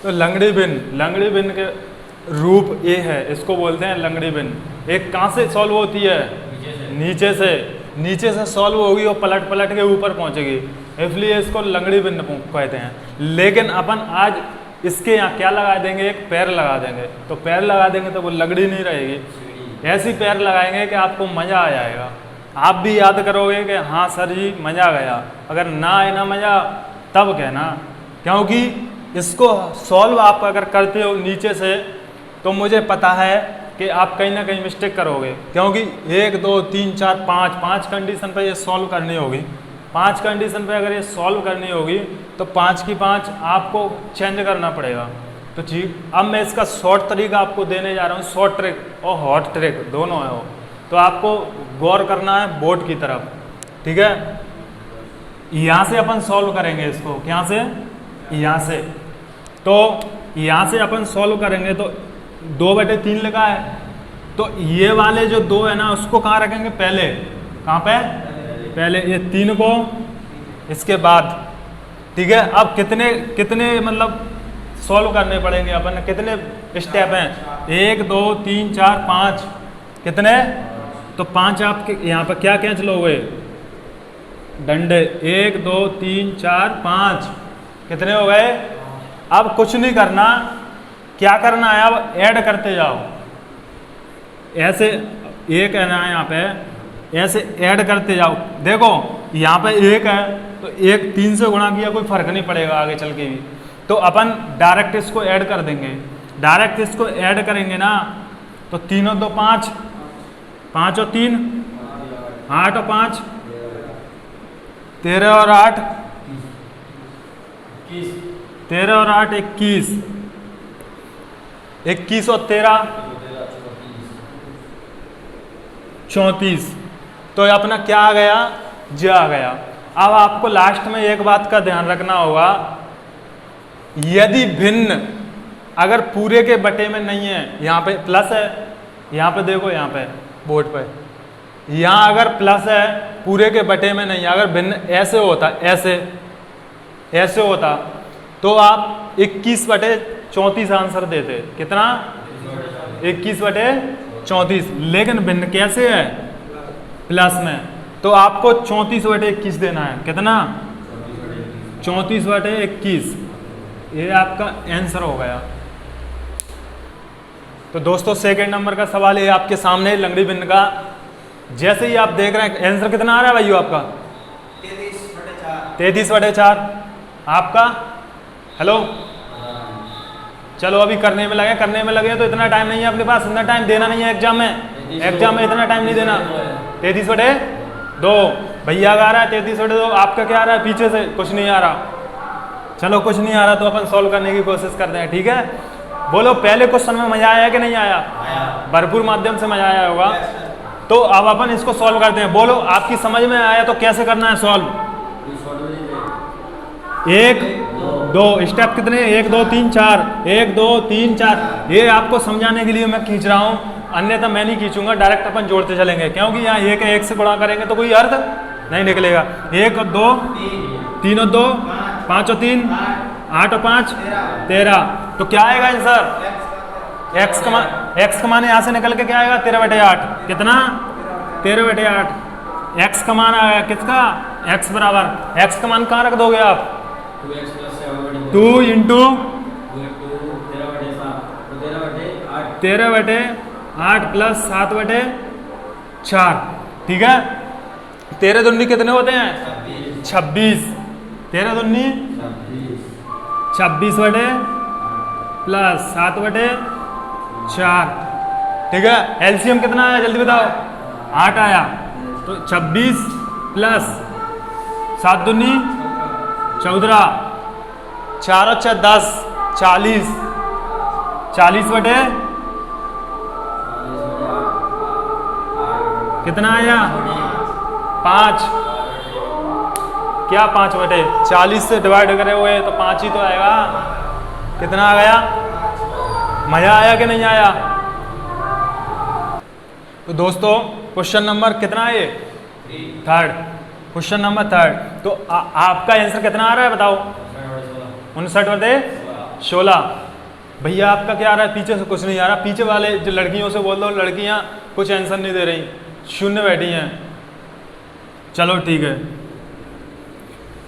तो लंगड़ी बिन के रूप ये है, इसको बोलते हैं लंगड़ी बिन। एक कहाँ से सॉल्व होती है? नीचे से सॉल्व होगी और पलट पलट के ऊपर पहुंचेगी, इसलिए इसको लंगड़ी बिन कहते हैं। लेकिन अपन आज इसके यहाँ क्या लगा देंगे? एक पैर लगा देंगे। तो पैर लगा देंगे तो वो लंगड़ी नहीं रहेगी, ऐसी पैर लगाएंगे कि आपको मज़ा आ जाएगा। आप भी याद करोगे कि हाँ सर जी मज़ा गया। अगर ना आए ना मज़ा तब कहना, क्योंकि इसको सॉल्व आप अगर करते हो नीचे से तो मुझे पता है कि आप कहीं ना कहीं मिस्टेक करोगे, क्योंकि 1 2 3 4 5 कंडीशन पे ये सॉल्व करनी होगी। 5 कंडीशन पे अगर ये सॉल्व करनी होगी तो 5 की 5 आपको चेंज करना पड़ेगा। तो ठीक, अब मैं इसका शॉर्ट तरीका आपको देने जा रहा हूँ। शॉर्ट ट्रिक और हॉट ट्रिक दोनों है वो, तो आपको गौर करना है बोर्ड की तरफ, ठीक है। यहाँ से अपन सॉल्व करेंगे इसको, यहाँ से, यहाँ से। तो यहाँ से अपन सॉल्व करेंगे तो 2/3 लिखा है, तो ये वाले जो 2 है ना उसको कहाँ रखेंगे? पहले। कहाँ पे? पहले। ये 3 को इसके बाद, ठीक है। अब कितने मतलब सॉल्व करने पड़ेंगे अपन, कितने स्टेप हैं? 1 2 3 4 5, कितने? तो 5 आपके यहाँ पर क्या कैंसिल हो गए? डंडे। 1 2 3 4 5, कितने हो गए? अब कुछ नहीं करना, क्या करना है? अब ऐड करते जाओ, ऐसे एक है ना यहाँ पे, ऐसे ऐड करते जाओ। देखो यहाँ पे 1 है तो 1 3 से गुणा किया, कोई फर्क नहीं पड़ेगा आगे चल के भी। तो अपन डायरेक्ट इसको ऐड कर देंगे। डायरेक्ट इसको ऐड करेंगे ना तो 3 और 2 5, 5 और 3 8 और 5 13 और 8 13 और 8 21, 21 और 13 34। तो अपना क्या आ गया? ज आ गया। अब आपको लास्ट में एक बात का ध्यान रखना होगा, यदि भिन्न अगर पूरे के बटे में नहीं है, यहाँ पे प्लस है, यहाँ पे देखो, यहाँ पे बोर्ड पे, यहाँ अगर प्लस है पूरे के बटे में नहीं है, अगर भिन्न ऐसे होता, ऐसे होता तो आप 21/34 आंसर देते। कितना? 21/34। लेकिन भिन्न कैसे है? प्लस में, तो आपको 34/21 देना है। कितना? 34/21। ये आपका आंसर हो गया। तो दोस्तों सेकंड नंबर का सवाल ये आपके सामने लंगड़ी भिन्न का। जैसे ही आप देख रहे हैं आंसर कितना आ रहा है भाइयों आपका? 33/4 आपका। हेलो, चलो अभी करने में लगे तो इतना टाइम नहीं है अपने पास, इतना टाइम देना नहीं है एग्जाम में इतना टाइम नहीं देना। 33/2 भैया का आ रहा है, 33/2 आपका क्या आ रहा है? पीछे से कुछ नहीं आ रहा। चलो कुछ नहीं आ रहा तो अपन सॉल्व करने की कोशिश करते हैं, ठीक है। बोलो पहले क्वेश्चन में मजा आया कि नहीं आया? भरपूर माध्यम से मजा आया होगा। तो अब अपन इसको सॉल्व करते हैं। बोलो आपकी समझ में आया तो कैसे करना है सॉल्व? 1 2 स्टेप कितने? 1 2 3 4, 1 2 3 4। ये आपको समझाने के लिए मैं खींच रहा हूँ, अन्यथा मैं नहीं खींचूंगा, डायरेक्ट अपन जोड़ते चलेंगे, क्योंकि यहाँ 1 से गुणा करेंगे तो कोई अर्थ नहीं निकलेगा। 1 और 2 3 और 2 5 और 3 8 और 5 13। तो क्या आएगा आंसर? एक्स का मान यहाँ से निकल के क्या आएगा? 13/8। कितना? 13/8। एक्स का मान आएगा किसका? एक्स बराबर, एक्स का मान कहाँ रख दोगे आप? 2 इंटू 13/8 प्लस 7/4, ठीक है। 13 दूनी कितने होते हैं? 26। 13 दूनी 26 प्लस 7/4, ठीक है। एलसीएम कितना आया जल्दी बताओ? 8 आया। तो 26 प्लस 7 दूनी 14, 4 और 6 10, 40, 40 कितना आया? 5। क्या 5/40 से डिवाइड करे हुए तो 5 ही तो आएगा। कितना आ गया? मजा आया कि नहीं आया? तो दोस्तों क्वेश्चन नंबर कितना है? ये 3rd क्वेश्चन नंबर 3rd। तो आपका आंसर कितना आ रहा है बताओ? 59/16। 16। भैया आपका क्या आ रहा है? पीछे से कुछ नहीं आ रहा। पीछे वाले जो लड़कियों से बोल दो, लड़कियां कुछ आंसर नहीं दे रही, शून्य बैठी हैं। चलो ठीक है।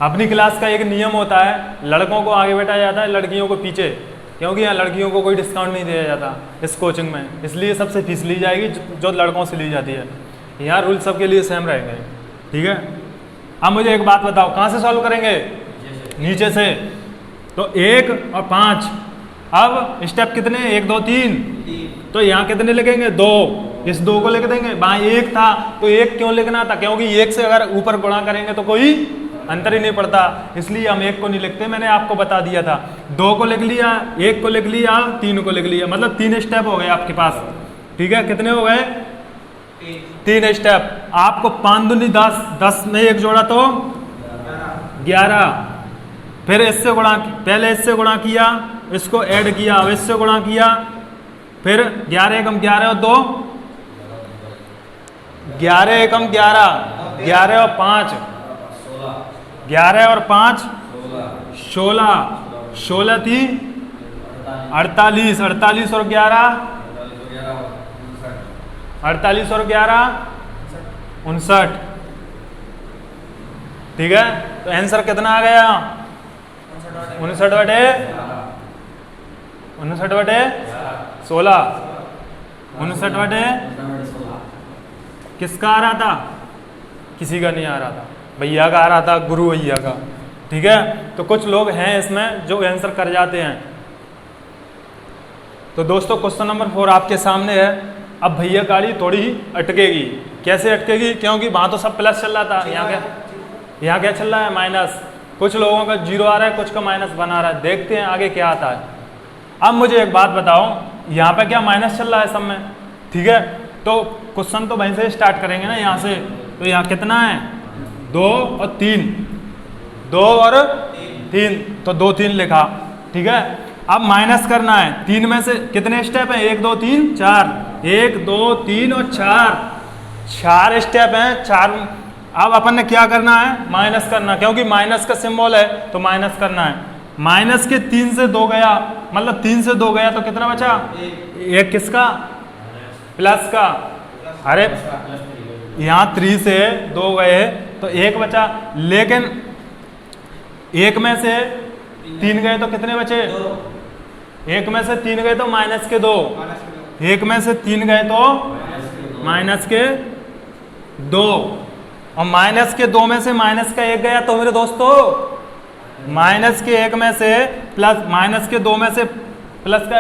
अपनी क्लास का एक नियम होता है, लड़कों को आगे बैठाया जाता है, लड़कियों को पीछे, क्योंकि यहाँ लड़कियों को कोई डिस्काउंट नहीं दिया जाता इस कोचिंग में, इसलिए सबसे फीस ली जाएगी जो लड़कों से ली जाती है। यहाँ रूल सबके लिए सेम रहेंगे, ठीक है। अब मुझे एक बात बताओ, कहाँ से सॉल्व करेंगे? नीचे से। तो 1 और 5। अब स्टेप कितने? 1 2 3। तो यहाँ कितने लिखेंगे? 2। इस 2 को लिख देंगे। वहाँ 1 था तो 1 क्यों लिखना था? क्योंकि 1 से अगर ऊपर गुणा करेंगे तो कोई अंतर ही नहीं पड़ता, इसलिए हम 1 को नहीं लिखते। मैंने आपको बता दिया था। 2 को लिख लिया, 1 को लिख लिया, 3 को लिख लिया, मतलब 3 स्टेप हो गए आपके पास, ठीक है। कितने हो गए? 3 स्टेप। आपको 5 दूनी 10, 10 में 1 जोड़ा तो 11। फिर इससे गुणा, पहले इससे गुणा किया, इसको ऐड किया, अब इससे गुणा किया, फिर 11 एकम 11 और 2, 11 एकम 11, 11 और 5, 11 और 5 16, 16 थी 48, 48 और 11 48 और 11 59, ठीक है। तो आंसर कितना आ गया? 59/16। 59/16 किसका आ रहा था? किसी का नहीं आ रहा था, भैया का आ रहा था, गुरु भैया का, ठीक है। तो कुछ लोग हैं इसमें जो आंसर कर जाते हैं। तो दोस्तों क्वेश्चन नंबर 4 आपके सामने है। अब भैया गाड़ी थोड़ी अटकेगी। कैसे अटकेगी? क्योंकि वहां तो सब प्लस चल रहा था, यहाँ क्या चल रहा है? माइनस। कुछ लोगों का 0 आ रहा है, कुछ का -1 आ रहा है। देखते हैं आगे क्या आता है। अब मुझे एक बात बताओ, यहाँ पे क्या माइनस चल रहा है सब में, ठीक है। तो क्वेश्चन तो वहीं से स्टार्ट करेंगे ना, यहाँ से। तो यहाँ कितना है? 2 और 3, 2 और 3, तो 2 3 लिखा, ठीक है। अब माइनस करना है। 3 में से कितने स्टेप हैं? 1 2 3 4, 1 2 3 और 4 स्टेप हैं। 4। अब अपन ने क्या करना है? माइनस करना, क्योंकि माइनस का सिंबल है तो माइनस करना है। माइनस के 3 से 2 गया, मतलब 3 से 2 गया तो कितना बचा? 1 किसका? प्लस का। अरे यहाँ 3 से 2 गए तो 1 बचा, लेकिन 1 में से 3 गए तो कितने बचे? 1 में से 3 गए तो -2, 1 में से 3 गए तो -2, और -2 में से -1 गया तो मेरे दोस्तों -1 में से प्लस -2 में से प्लस का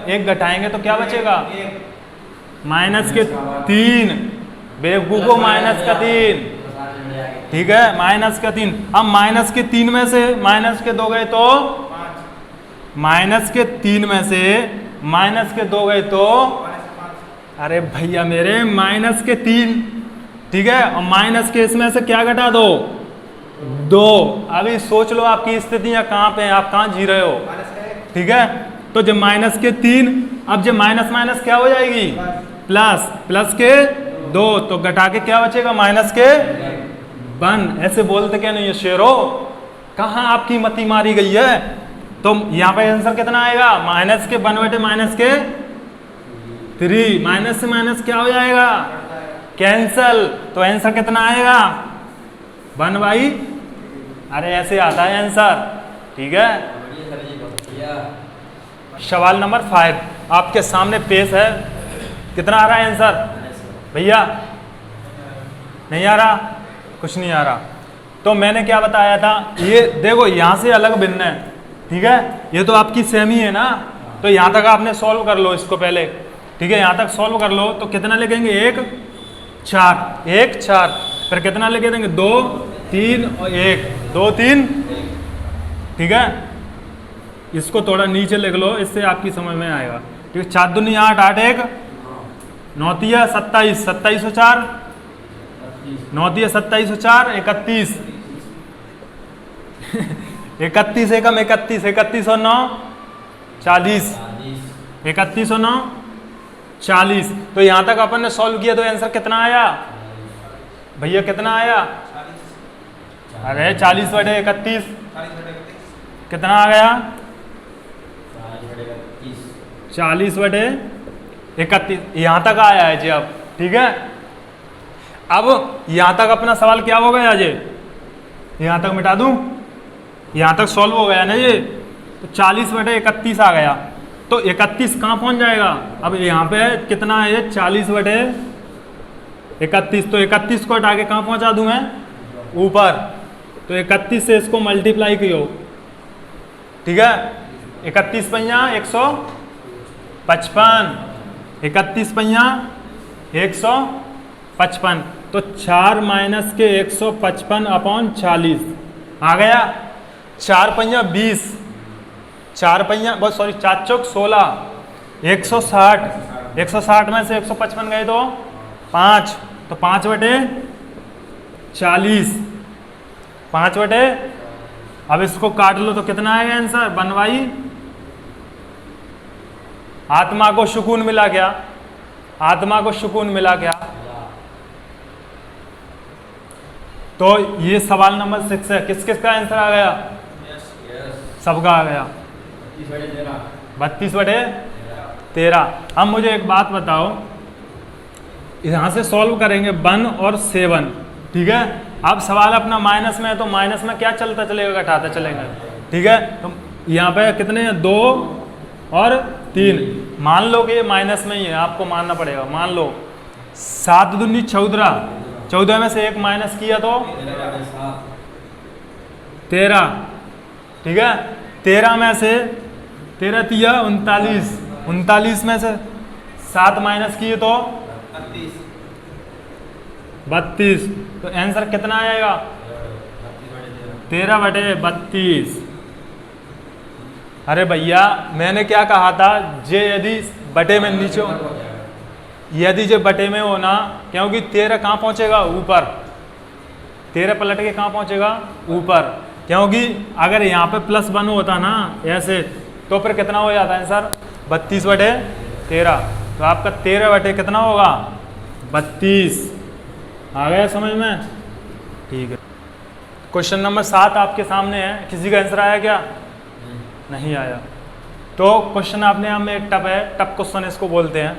1 घटाएंगे तो क्या बचेगा? -3। बेवकूफो -3, ठीक है। -3। अब -3 में से -2 गए तो -3 में से -2 गए तो, अरे भैया मेरे -3, ठीक है। और माइनस के इसमें से क्या घटा दो? 2। अभी सोच लो आपकी स्थितियां कहाँ पे हैं, आप कहाँ जी रहे हो, ठीक है। तो जब -3, अब जब माइनस क्या हो जाएगी? प्लस के 2, तो घटा के क्या बचेगा? -1। ऐसे बोलते क्या नहीं है शेरो, कहाँ आपकी मती मारी गई है? तो यहाँ पे आंसर कितना आएगा? -1/-3। माइनस से माइनस क्या हो जाएगा? कैंसल। तो आंसर कितना आएगा? 1/, अरे ऐसे आता है आंसर, ठीक है। सवाल नंबर 5 आपके सामने पेश है। कितना आ रहा है आंसर भैया? नहीं आ रहा? कुछ नहीं आ रहा। तो मैंने क्या बताया था, ये देखो यहाँ से अलग भिन्न है, ठीक है। ये तो आपकी सेम ही है ना, तो यहाँ तक आपने सॉल्व कर लो इसको पहले, ठीक है। यहाँ तक सॉल्व कर लो तो कितना लिखेंगे? 1 4, फिर कितना लिखे देंगे? 2 3 और 1, 2 3, ठीक है। इसको थोड़ा नीचे लिख लो, इससे आपकी समझ में आएगा, ठीक है। 4 दूनी 8, 8 1 9 तिया 27, 27 और 4 9 तिया 27 और 4 31 31 एकम 31, 31 और 9 40, 31 और 9 40। तो यहां तक अपन ने सॉल्व किया तो आंसर कितना आया भैया? कितना आया? अरे 40/31 कितना आ गया? 40/31 यहाँ तक आया है जी। अब ठीक है, अब यहाँ तक अपना सवाल क्या हो गया जी, यहाँ तक मिटा दूँ, यहाँ तक सॉल्व हो गया ना ये। तो 40/31 आ गया, तो 31 कहाँ पहुँच जाएगा। अब यहाँ पे कितना है ये 40/31, तो 31 को हटा के कहाँ पहुँचा दूँ मैं, ऊपर। तो 31 से इसको मल्टीप्लाई किया, ठीक है। 31 पंजा 155, 31 पंजा 155, तो 4 माइनस के 155/40 आ गया। 4 पंजा 20, 4 पंजा बस सॉरी 4 चौक 16, 160, 160 में से 155 गए तो 5, तो 5/40, 5/, अब इसको काट लो तो कितना आएगा आंसर, बनवाई। आत्मा को सुकून मिला क्या, आत्मा को सुकून मिला क्या। तो ये सवाल नंबर 6 है। किस किस का आंसर आ गया, सबका आ गया। 32/13। अब मुझे एक बात बताओ, यहाँ से सॉल्व करेंगे 1 और 7, ठीक है। अब सवाल अपना माइनस में है, तो माइनस में क्या चलता चलेगा, घटाते चलेंगे, ठीक है। तो यहाँ पे कितने हैं, 2 और 3। मान लो कि ये माइनस में ही है, आपको मानना पड़ेगा। मान लो 7 दूनी 14, 14 में से 1 माइनस किया तो 13, ठीक है। 13 में से 13 तिया 39, 39 में से 7 माइनस किए तो 32, तो आंसर कितना आएगा, 13/32। अरे भैया मैंने क्या कहा था, जे यदि बटे में नीचे, यदि जे बटे में हो ना, क्योंकि 13 कहाँ पहुँचेगा, ऊपर। 13 पलट के कहाँ पहुँचेगा, ऊपर। क्योंकि अगर यहाँ पे +1 होता ना ऐसे, तो फिर कितना हो जाता है आंसर, 32/13। तो आपका 13 कितना होगा, 32। आ गया समझ में, ठीक है। क्वेश्चन नंबर 7 आपके सामने है। किसी का आंसर आया क्या, नहीं आया। तो क्वेश्चन अपने आप में एक टफ है, टफ क्वेश्चन इसको बोलते हैं।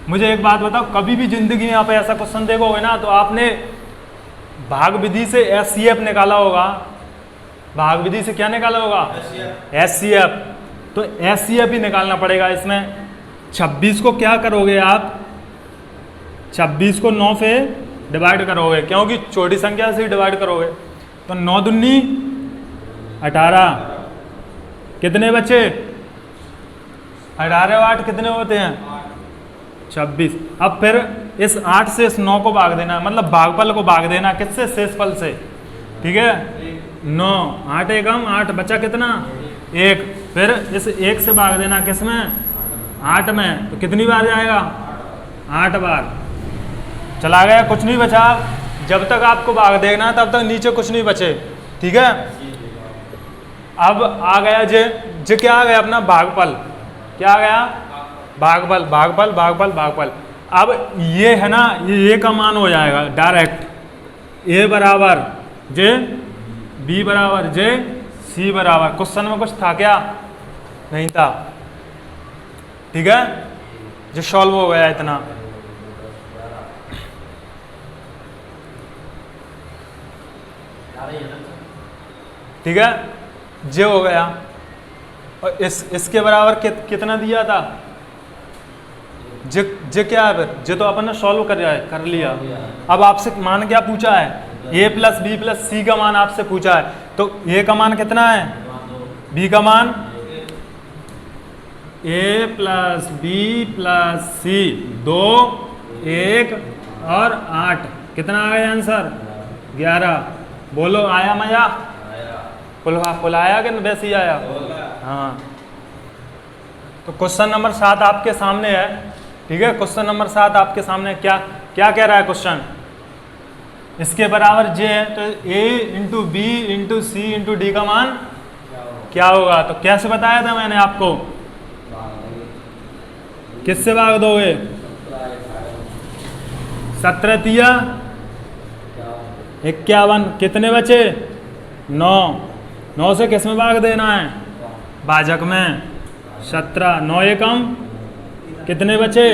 मुझे एक बात बताओ, कभी भी जिंदगी में आप ऐसा क्वेश्चन देखोगे ना, तो आपने भाग विधि से SCF निकाला होगा। भाग विधि से क्या निकाला होगा, SCF। तो SCF ही निकालना पड़ेगा इसमें। 26 को क्या करोगे आप, 26 को 9 से डिवाइड करोगे, क्योंकि छोटी संख्या से ही डिवाइड करोगे। तो 9 दूनी 18, कितने बचे, 18 और 8 कितने होते हैं, 26। अब फिर इस 8 से इस 9 को भाग देना, मतलब भागफल को भाग देना किससे, शेषफल से, ठीक है। 9, 8 एकम 8, बचा कितना, 1। फिर इस 1 से भाग देना किसमें, 8 में, तो कितनी बार जाएगा, 8 बार। चला गया, कुछ नहीं बचा। जब तक आपको भाग देना तब तक नीचे कुछ नहीं बचे, ठीक है। अब आ गया जे क्या आ गया अपना भागफल, क्या आ गया, भागफल, भागफल, भागफल, भागफल। अब ये है ना, ये का मान हो जाएगा डायरेक्ट, A बराबर जे, B बराबर जे, C बराबर। क्वेश्चन में कुछ था क्या, नहीं था, ठीक है। जो सॉल्व हो गया इतना, ठीक है, जे हो गया। और इसके बराबर कितना दिया था, जे क्या है, फिर जे तो अपन ने सॉल्व कर लिया। अब आपसे मान क्या पूछा है, A + B + C का मान आपसे पूछा है। तो A का मान कितना है, B का मान, A + B + C 2, 1 और 8, कितना आ गया आंसर, 11। बोलो आया मजा, फुल आया कि वैसे ही आया, हाँ। तो क्वेश्चन नंबर 7 आपके सामने है, ठीक है। क्वेश्चन नंबर 7 आपके सामने क्या क्या कह रहा है क्वेश्चन, इसके बराबर जे है, तो A × B × C × D का मान क्या होगा। तो कैसे बताया था मैंने आपको, किससे भाग दोगे, 17 तिया 51, कितने बचे, 9। 9 से किस में भाग देना है, भाजक में, 17, 9 एकम कितने बचे?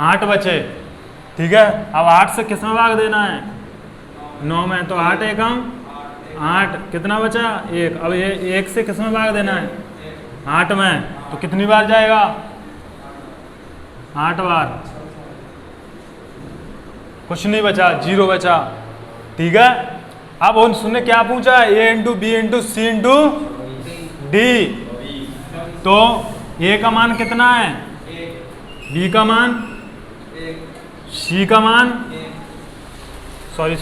8 बचे। ठीक है, अब 8 से किस में भाग देना है? 9 में, तो 8 एकम 8, कितना बचा? 1। अब ये 1 से किस में भाग देना है? 8 में, तो कितनी बार जाएगा? 8 बार। कुछ नहीं बचा, 0 बचा। ठीक है, अब उसने क्या पूछा? A into B into C into D. तो A का मान कितना है? B का मान, C का मान, सॉरी,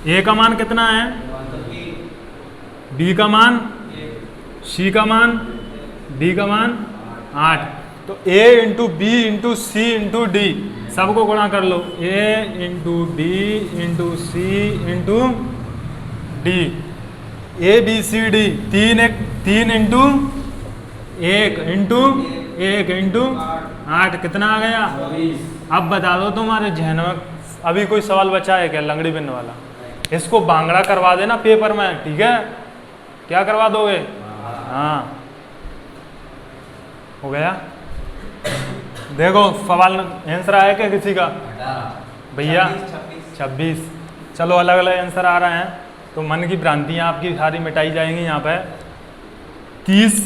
A का मान कितना है? B का मान, C का मान, D का मान 8। तो A into B into C into D सबको गुणा कर लो। A into B into C into D, A B C D 3 into 1 into 1 into 8 कितना आ गया? अब बता दो तुम्हारे जहन में अभी कोई सवाल बचा है क्या लंगड़ी बिन वाला? इसको बांगड़ा करवा देना पेपर में। ठीक है, क्या करवा दोगे? हाँ, हो गया। देखो सवाल आंसर आया क्या किसी का? भैया 26। चलो अलग अलग आंसर आ रहे हैं, तो मन की भ्रांतियां आपकी सारी मिटाई जाएंगी। यहाँ पे 30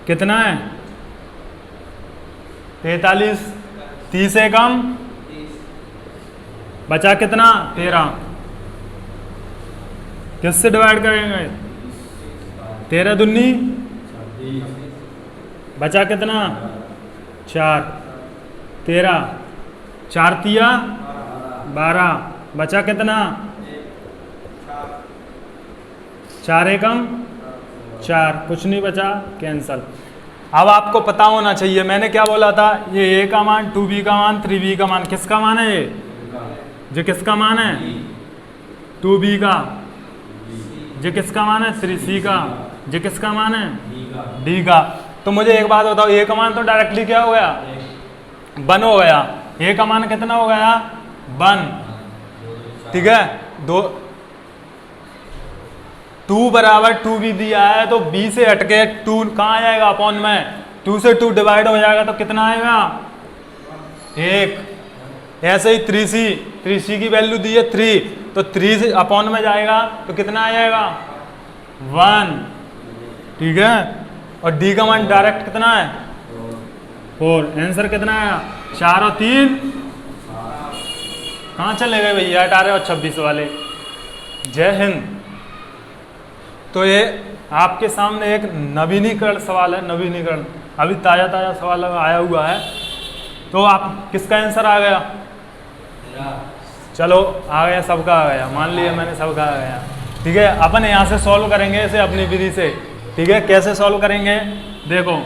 कितना है? 43, 30 एकम बचा कितना? 13। किससे डिवाइड करेंगे? 13 दूनी बचा कितना? 4। 13, 4 तिया 12, बचा कितना? 4 एकम 4, कुछ नहीं बचा, कैंसल। अब आपको पता होना चाहिए मैंने क्या बोला था? ये A का मान, 2B का मान, 3B का मान, किसका मान है? ये किसका मान है? 2B का। ये किसका मान है? 3C का। ये किसका मान है? D का। तो मुझे एक बात बताओ, A का मान तो डायरेक्टली क्या हो गया? 1 हो गया। A का मान कितना हो गया? 1। ठीक है, 2 बराबर 2B दिया है, तो B से हटके 2 कहाँ आएगा? अपॉन में 2 से 2 डिवाइड हो जाएगा, तो कितना आएगा? 1। ऐसे ही 3C की वैल्यू दी है 3, तो 3 से अपॉन में जाएगा, तो कितना आ जाएगा? 1। ठीक है, और D का मान डायरेक्ट कितना है? 4। आंसर कितना आया? 4 और 3 कहाँ चले गए भैया? 18 और 26 वाले। जय हिंद। तो ये आपके सामने एक नवीनीकरण सवाल है, नवीनीकरण अभी ताज़ा सवाल आया हुआ है। तो आप किसका आंसर आ गया? चलो आ गया, सबका आ गया, मान लिया मैंने सबका आ गया। ठीक है, अपन यहाँ से सॉल्व करेंगे इसे अपनी विधि से। ठीक है, कैसे सॉल्व करेंगे? देखो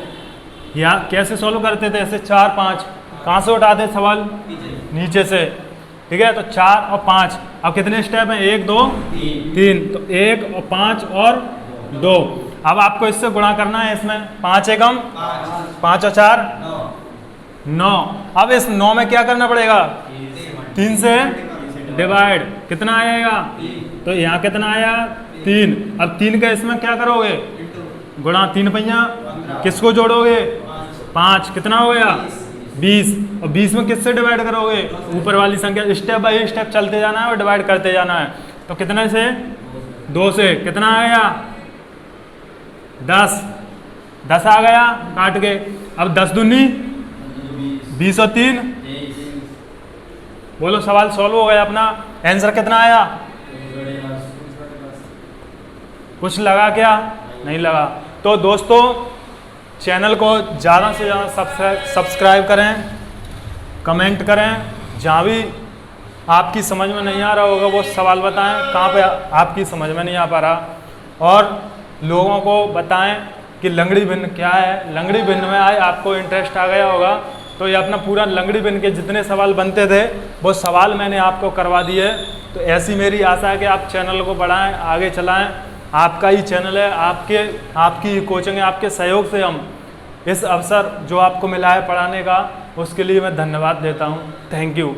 यहाँ कैसे सॉल्व करते थे, ऐसे 4 5 कहाँ से उठाते सवाल? नीचे से। ठीक है, तो 4 और 5, अब कितने स्टेप हैं? 1 2 3, तो 1 और 5 और 2। अब आपको इससे गुणा करना है, इसमें 5 एकम 5 और 4 9। अब इस 9 में क्या करना पड़ेगा? 3 से डिवाइड, कितना आएगा? तो यहाँ कितना आया? 3। अब 3 का इसमें क्या करोगे? गुणा, 3 पहिया, किसको जोड़ोगे? 5, कितना हो गया? 20। और 20 में किससे डिवाइड करोगे? ऊपर वाली संख्या, स्टेप बाय स्टेप चलते जाना है और डिवाइड करते जाना है। तो कितने से? 2 से, कितना आ गया? 10 आ गया काट के। अब 10 दूनी 20 और 3, बोलो सवाल सॉल्व हो गया अपना। आंसर कितना आया? कुछ लगा क्या? नहीं लगा। तो दोस्तों चैनल को ज़्यादा से ज़्यादा सब्सक्राइब करें, कमेंट करें, जहाँ भी आपकी समझ में नहीं आ रहा होगा वो सवाल बताएं, कहाँ पे आपकी समझ में नहीं आ पा रहा, और लोगों को बताएं कि लंगड़ी भिन्न क्या है। लंगड़ी भिन्न में आज आपको इंटरेस्ट आ गया होगा, तो ये अपना पूरा लंगड़ी भिन्न के जितने सवाल बनते थे वो सवाल मैंने आपको करवा दिए। तो ऐसी मेरी आशा है कि आप चैनल को बढ़ाएं, आगे चलाएं। आपका ही चैनल है, आपकी ही कोचिंग है, आपके सहयोग से हम इस अवसर जो आपको मिला है पढ़ाने का, उसके लिए मैं धन्यवाद देता हूँ। Thank you.